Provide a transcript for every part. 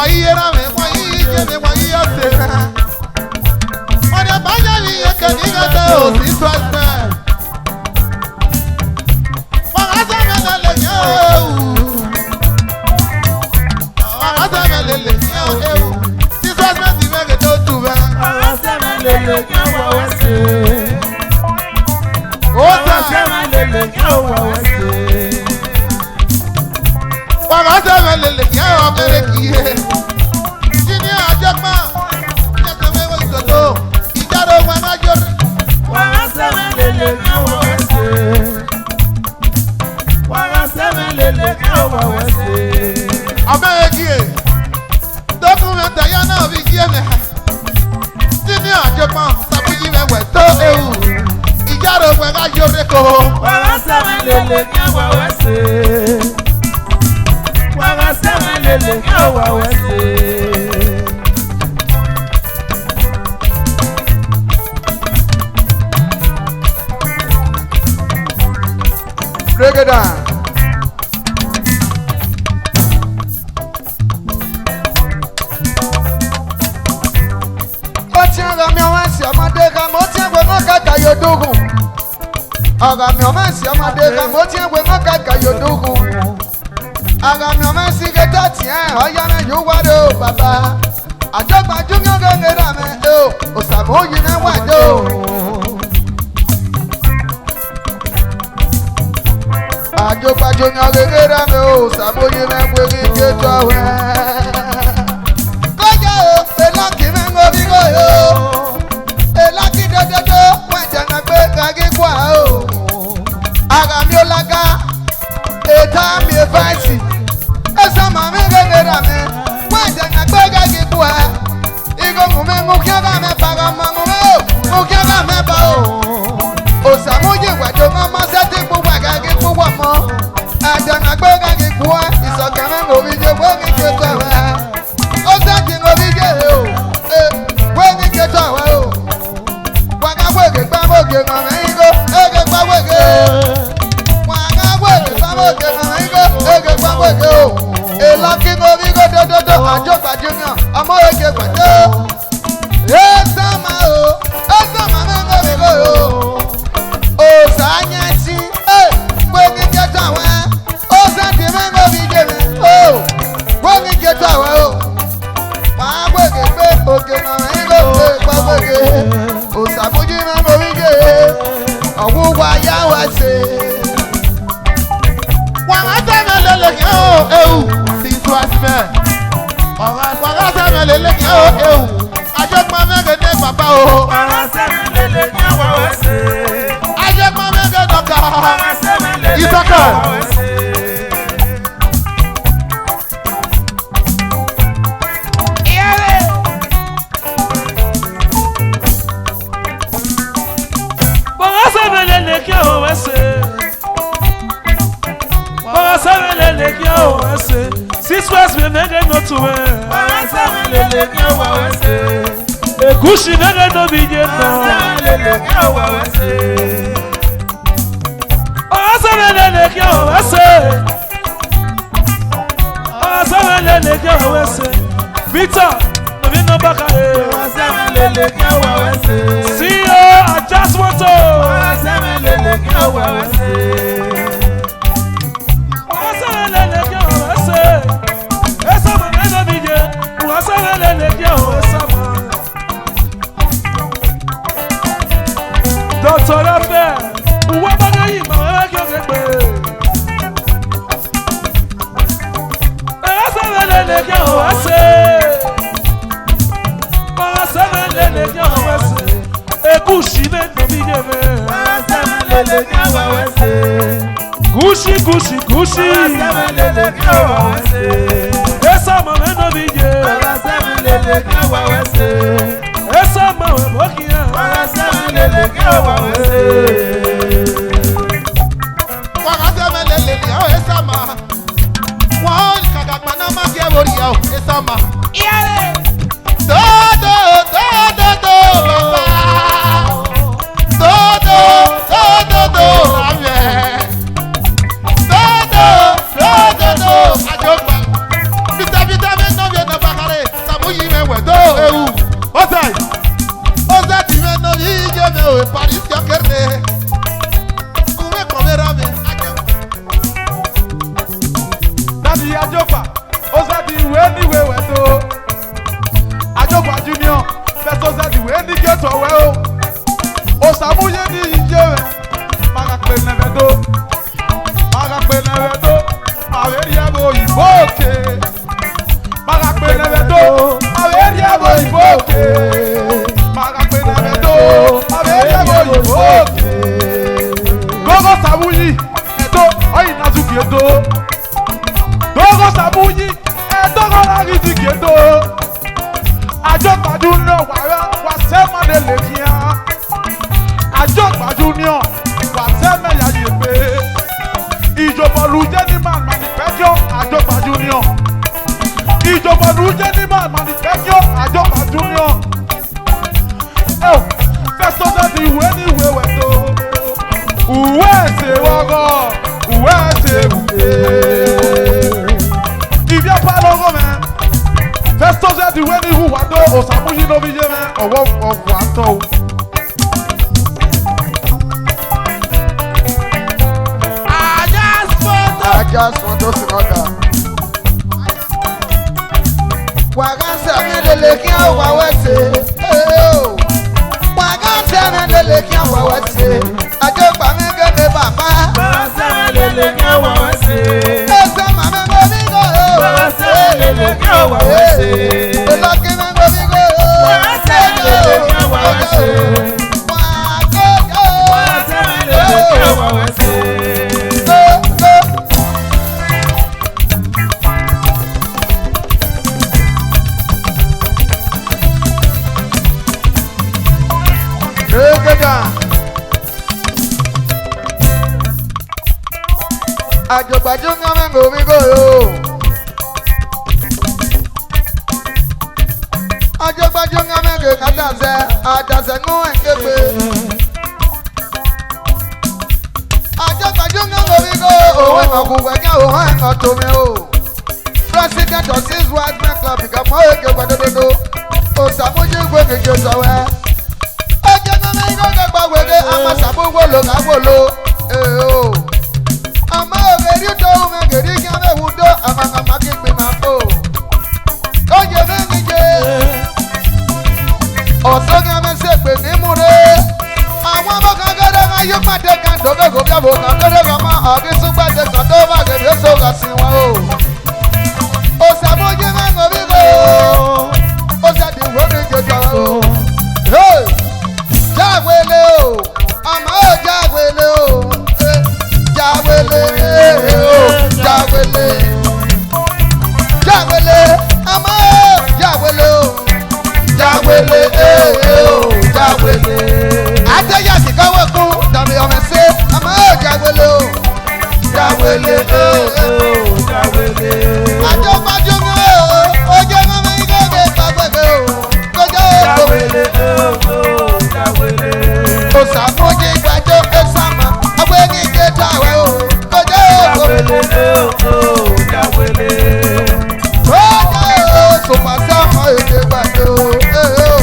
Wayera me wayi me wayi atera. Onya banya ni ekaniga ta o si swasme. Wagaza me le yo. Wagaza me le yo. Si swasme di me ke do tu ba. Wagaza me le yo wa wese. Wagaza me le yo wa wese. Wagaza me le yo wa merekie. Jini ajama. Yaka me wo itoto. Ijaro wa major. Wagaza me le yo wa wese. Wagaza me le yo wa wese. Amerekie. Dokumenta yana obikie me. Jini ajama. Sabuji me weto ewu. Ijaro wa major ko. Wagaza me le yo wa wese. Wagasemelele yawa wese. Break it down. Otianga mi omansi amadeka motiangwe ngaka yodugu. Aga mi omansi amadeka motiangwe ngaka yodugu. Aga mi ọmọ sí gẹ́tà tiẹ̀ ọ̀yá mi yóò wá dé o bàbá. Àjọgbà júnior gẹ́gẹ́ rà mí o, òsàmù yìí mi wá dé o. Àjọgbà júnior gẹ́gẹ́ rà mí o, òsàmù yìí mi wé kí kéjọ wẹ́. Kọ́jà o, èlàkì mi ń gorí kòyò. Èlàkì dòdòdó, wọ́n jẹ̀nà gbé kàgí kwá o. Aga mi ò lága, ètà mi ò fàìsì. Esa mami gẹ́gẹ́rẹ́ mi, wọ́n jẹ́ ní agbẹ́gẹ́ kíkú ẹ̀. Igo mumi mú kí ọba mi para mọ́ mumi o, mú kí ọba mi bá o. Òsàmújì wẹ̀dọ̀ mọ́ mọ́ sẹ́tì gbogbo ẹ̀gẹ́ kíkú wọ̀ mọ́. Ẹ̀jẹ̀ ní agbẹ́gẹ́ kíkú ẹ̀, ìsọ̀kẹ́ mi ngò bí jẹ́ wọ́n ní kéjọ ẹ̀. Ó sẹ́tì ngò bí jẹ́ o, wọ́n ní kéjọ ẹ̀ o. Wọ́n ká wẹ̀gẹ̀ gbá wẹ̀gẹ̀ ngọ̀rẹ́ igo, ẹ̀gẹ̀ gbá wẹ̀gẹ̀. Wọ́n ká wẹ̀gẹ̀ gbá wẹ̀gẹ̀ ngọ̀rẹ́ igo, ẹ̀gẹ̀ gbá wẹ̀gẹ̀ o. Elaki no bigo dododo Àjọgbà junior ọmọ eke pẹ̀lú. Esama o, esama mi ngo bigo o. Osanyasi, gbẹ́ni kẹta wẹ́. Osandi mi ngo bije mi o. Gbẹ́ni kẹta wẹ́ o. Màá gbẹ́gẹ̀ pé òkè náà mi ngo pé gbọ́gbẹ́gẹ̀. Òsàmójú mi ngo bije. Ọ̀wúwa yá wá sí. Wọ́n á tẹ̀lé lélẹ̀ o, ewu. Wagasemelele kí o ewu. Àjọgbà mẹ́gẹ̀dẹ̀ bàbá o. Wagasemelele kí o wẹ̀sẹ̀. Àjọgbà mẹ́gẹ̀dẹ̀ dọ̀kà. Wagasemelele kí o wẹ̀sẹ̀. Iyẹ́rẹ́. Wagasemelele kí o wẹ̀sẹ̀. Wagasemelele kí o wẹ̀sẹ̀. 6 West me nege no tuwe. Wagasemelele kí o wẹ̀sẹ̀. Ègúsì nege no bije no. Wagasemelele kí o wẹ̀sẹ̀. Wagasemelele kí o wẹ̀sẹ̀. Wagasemelele kí o wẹ̀sẹ̀. Victor, nobi no bakare. Wagasemelele kí o wẹ̀sẹ̀. CEO Ajas Moto. Wagasemelele kí o wẹ̀sẹ̀. Wagasemelele kí o wẹ̀sẹ̀. Esama nege bije. Wagasemelele kí o wẹ̀sẹ̀. Dr. Afe, uwa bagayi ma wewe kí o gbé. Wagasemelele kí o wẹ̀sẹ̀. Wagasemelele kí o wẹ̀sẹ̀. Ègúsì nege bije me. Wagasemelele kí o wẹ̀sẹ̀. Gushi. Wagasemelele kí o wẹ̀sẹ̀. Esama nege bije. Wagasemelele kí o wẹ̀sẹ̀. Esama we mokia. Wagasemelele kí o wẹ̀sẹ̀. Wagasemelele kí o esama. Wọ́n kàkàgbà náà má jẹ́ orí ẹ̀ o esama. Iyẹ́rẹ́. Todo bàbá. Todo amẹ́. Todo Àjọgbà. Vitamin no viene baja. sọ̀wẹ́ o sàmúyẹ ní ìjẹ́ rẹ̀ máa pè nẹ́fẹ̀dó àwẹ̀rí ẹ̀bọ̀ òyìnbó òkè máa pè nẹ́fẹ̀dó àwẹ̀rí ẹ̀bọ̀ òyìnbó òkè máa pè nẹ́fẹ̀dó àwẹ̀rí ẹ̀bọ̀ òyìnbó òkè gbogbo sàmúyì ẹ̀dọ́ ọ̀yìn náà tún kì í dó gbogbo sàmúyì ẹ̀dọ́ kọ́lá kì í ti kì í dó àjọpàdé náà wà sẹ́mọ̀dé lè fi hàn àjọpàdé náà wà sẹ́mẹ̀yà yìí pé ìjọbọ̀lù jẹ́ ní man manifesto àjọpàdé náà ìjọbọ̀lù jẹ́ ní man manifesto àjọpàdé náà fẹ́sọ̀ sẹ́ni ìwé ní ìwé wẹ̀ tó ìwé ẹ̀sẹ̀ wọ́gọ́ ìwé ẹ̀sẹ̀ ìwé ìbí apá lọ́gọ́ mẹ́. Festo said the way who wado osamuyi no bije me owo ato I just want to see order waga se mi lele ki awa wese waga se mi lele ki awa wese ajo pa mi gbe baba waga se mi lele ki awa wese ese ma me go mi go waga se lele ki awa wese lucky me go mi go waga se lele ki awa wese waga se lele ki awa wese Àjọgbàjú ń gbọ́n mẹ́ngò mi kò yó. Àjọgbàjú ń gbọ́n mẹ́ngò kàtàsẹ̀ àtàsẹ̀ ń wọ́n képe. Àjọgbàjú ń gbọ́n mi kò òwe ìmọ̀kù wẹ̀kẹ́ òun ẹ̀kọ́ tó mi o. President of Six White Men Club ìkàmọ́ èké gbàdódódó. Òsàmójú ìgbé kékeré sọ̀wẹ́. Ẹ̀jẹ̀ náà ní ìgbà gbàgbà wẹ̀dẹ̀ àmàṣàbúgbò lò kágbòlò. Ama ogeri do megeri kame wudo amanga makikpe mambo. Oje menije. Osoga mesekpe nimure. Àwọn bokangere ma yo pade kan do be go bia bokangere kan ma agisu pade kan do ba ge so ga si wọn o. Osamoje mengo bi go. Osadi wo mi jojo o. Hey! Jagwele o. Ama o jagwele o. Jawele, Jawele, Jawele, ama Jawele o, Jawele, Jawele. Adéyà sì káwé kún dàbí ọmọ ẹsẹ̀, ama Jawele o, Jawele, Jawele. Àjọpájú ń rẹ̀ o, ojú ọmọ mi gòkè pàgbẹ́gbẹ́ o, kọjá o. Jawele, Jawele. Òsàmójì gbàjọ́ ẹ̀sàmà, agbẹ́gì kẹta wẹ̀ o, kọjá o. Jawele, kọjá o, sọpàṣẹ ọmọ èdè gbàjọ́ o.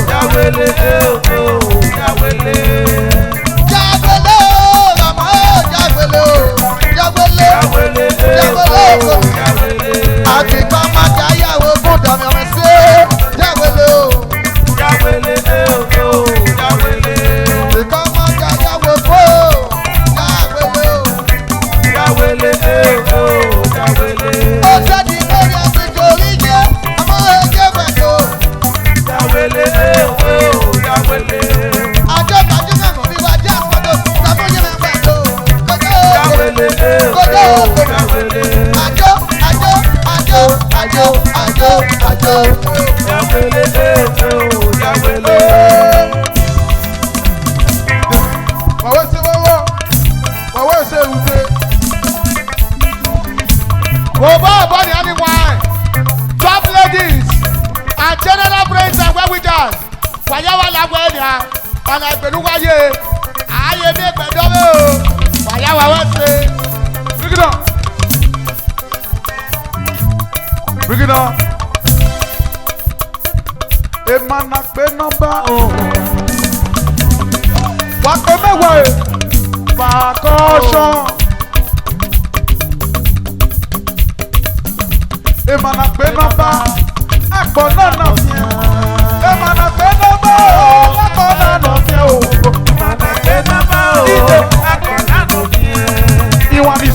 Jawele, Jawele. Jawele o, ọmọ o, Jawele o, Jawele, Jawele o. Àgbẹ̀gbọ́n máa jẹ́ àyàwó fún dàmí ọmọ ẹ̀sẹ̀, Jawele o. Jawele, Jawele. Ìkọ́ máa jẹ́ àyàwó fún Jawele o. Jawele, Jawele. Ó ṣáàdì lórí àgbèjọ orí jẹ́ ọmọ ẹgbẹ́ gbàjọ. Jawele, Jawele. Àjọpàjú mẹ́mọ̀ bí wàá jẹ́ àpọ̀dọ̀ sàmúyẹ́ mẹ́gbàjọ. Kọjá o. Jawele, kọjá o. Jawele. Àjọ, àjọ, àjọ, àjọ, àjọ, àjọ. Jawele, Jawele. Wàwé ṣe wọ́wọ́, wàwé ṣe rúdé. Wò bá ọ̀bọ ni a ní wáìn. Top ladies and general brains and well-wishers. Wàyáwá làgbọ̀ ẹ̀dá, ọ̀nà ìpèlú wáyé. Ààyè mi gbẹ̀dọ́wé o. Wàyáwá wọ́n ṣe. Bring it on. Bring it on. Èmànà pé nọ́mbà o. Wà pé mẹ́wàá ẹ̀. Fàkọ́ṣán. Èmànà pé nọ́mbà. Àpọ̀ náà nà fi hàn. Èmànà pé nọ́mbà o. Lápọ̀ náà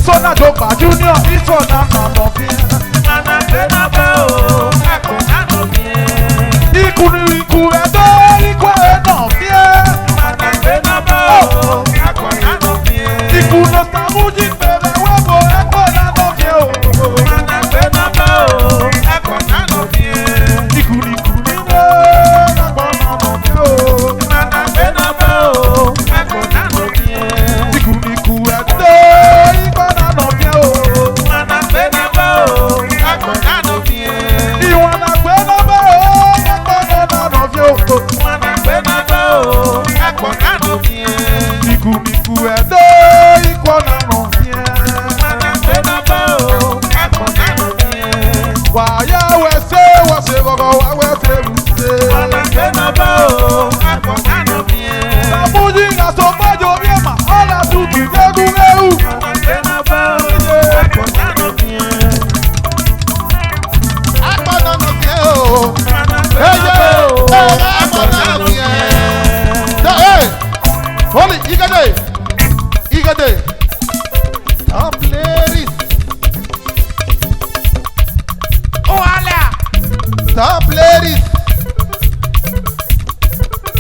Sona Dopa Junior, this one I'm not of here. Iku edo, iku eno fie. Iku no samuji pere webo eko na no fie o. Iku ni eko na no fie o. Iku edo, iku na no fie o. Iwana gbe na ba o, eko na no fie o. Iku edo, iku na no fie. Waya wese wase bogo wa wese buse. Samuji na so majo biema ala tutu gegu geu. Akpọ̀nà nọ fie o. Akpọ̀nà nọ fie. Holy igede. Top ladies. Top ladies.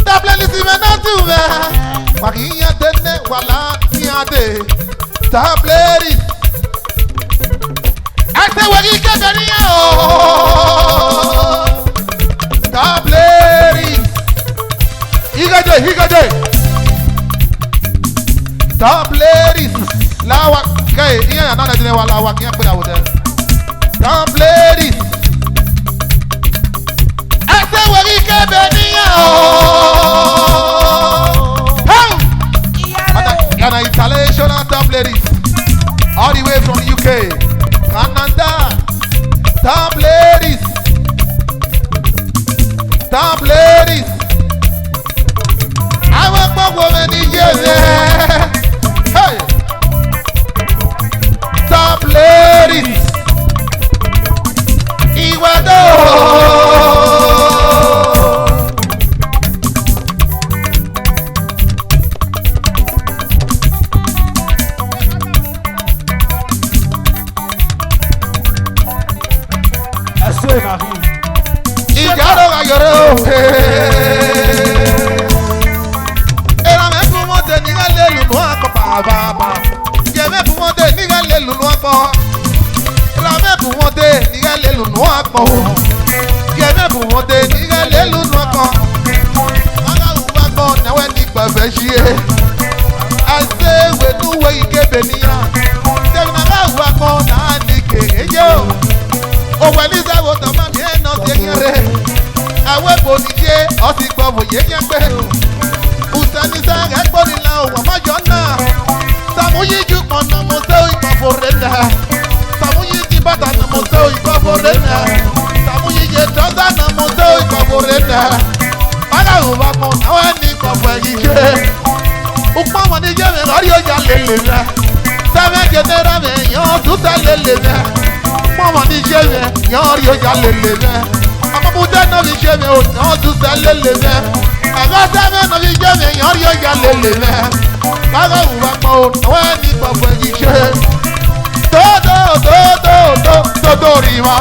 Top ladies ìwé náà ti wẹ̀. Wàhíyàn tẹ́lẹ̀ wàlá kíyàdé. Top ladies. Ẹsẹ̀ wẹ̀rí kẹ́kẹ́ níyà o. Top ladies. Igede. Top ladies. Lawa kẹ́ ìyẹn àná nàìjíríà wà láwa kí wọ́n pè àwòdẹ. Top ladies. Ẹsẹ̀ wẹ̀rí kẹ́kẹ́ níyà o. Ghana international top ladies. All the way from UK. Canada. Top ladies. Top ladies. Àwọn gbogbo mi ní yéé. Hey. Top ladies. Ìwádò. Ìjàdọ̀ ayọ̀rọ̀ òwe. Ìlànà ẹ̀fún mọ́tẹ̀ nígbà lè lùnú àpọ̀ bàbàbà. Ìjẹ̀mẹ̀ fún mọ́tẹ̀ nígbà lè lùnú àpọ̀. Ìlànà ẹ̀fún mọ́tẹ̀ nígbà lè lùnú àpọ̀. Ìjẹ̀mẹ̀ fún mọ́tẹ̀ nígbà lè lùnú àpọ̀. Aláwọ̀ àpọ̀ náwó ní gbàgbẹ́ ṣíé. Àṣẹ wẹ̀núwẹ̀ ìkébè níyà. Tẹ̀wọ̀n aláwọ̀ àpọ̀ náà ní kèrè yó. Òwò ní sáwọ́ tọ́mọ́ mi ẹ̀ náà ṣe kéré. Àwọn èbò nìjẹ́ ọtí gbọ́ wòye yẹn pé. Ùsànìsà ẹ̀gbọ́n nílà òwò mọ́jọ́ náà. Sàmúyí ju pọ̀nà mọ́tò ìgbọ̀fọ̀ rẹ̀ nà. Sàmúyí ti bàtà nà mọ́tò ìgbọ̀fọ̀ rẹ̀ nà. Sàmúyí yẹ dọ́sà nà mọ́tò ìgbọ̀fọ̀ rẹ̀ nà. Aláwọ̀ bá mọ̀ àwọn ẹni ìgbọ̀fọ̀ ẹ̀yìn ṣe. Ukpọ̀ mọ̀ níjẹ́ mi lọ́rí ọjà lélẹ̀ rẹ̀. Sẹ́fẹ̀ jẹ́nẹ́rà mi yàn tún tẹ́ lélẹ̀ rẹ̀. Mọ̀mọ́ ní ṣe mi yàn rí ọjà lélẹ̀ rẹ̀. Àmọ́bùdé náà fi ṣe mi ò yàn tún tẹ́ lélẹ̀ rẹ̀. Àgọ́sẹ́ mi náà fi ṣe mi yàn rí ọjà lélẹ̀ rẹ̀. Báwo wà pọ̀ àwọn ẹni ìgbọ̀fọ̀ ẹ̀yìn ṣe. Tótó rí wa.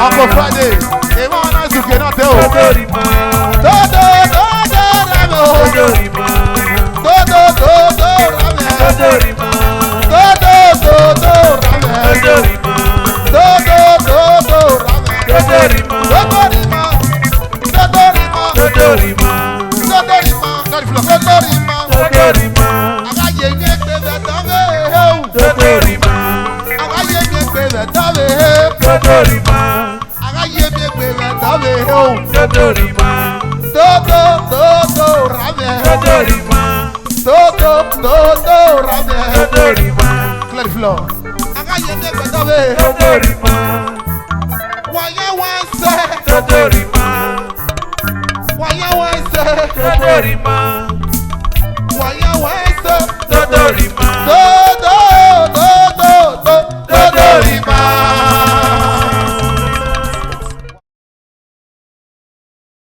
Uncle Friday, èèmọ̀ náà sùkè náà tẹ́ o. Rẹ̀ mi o. Why you want to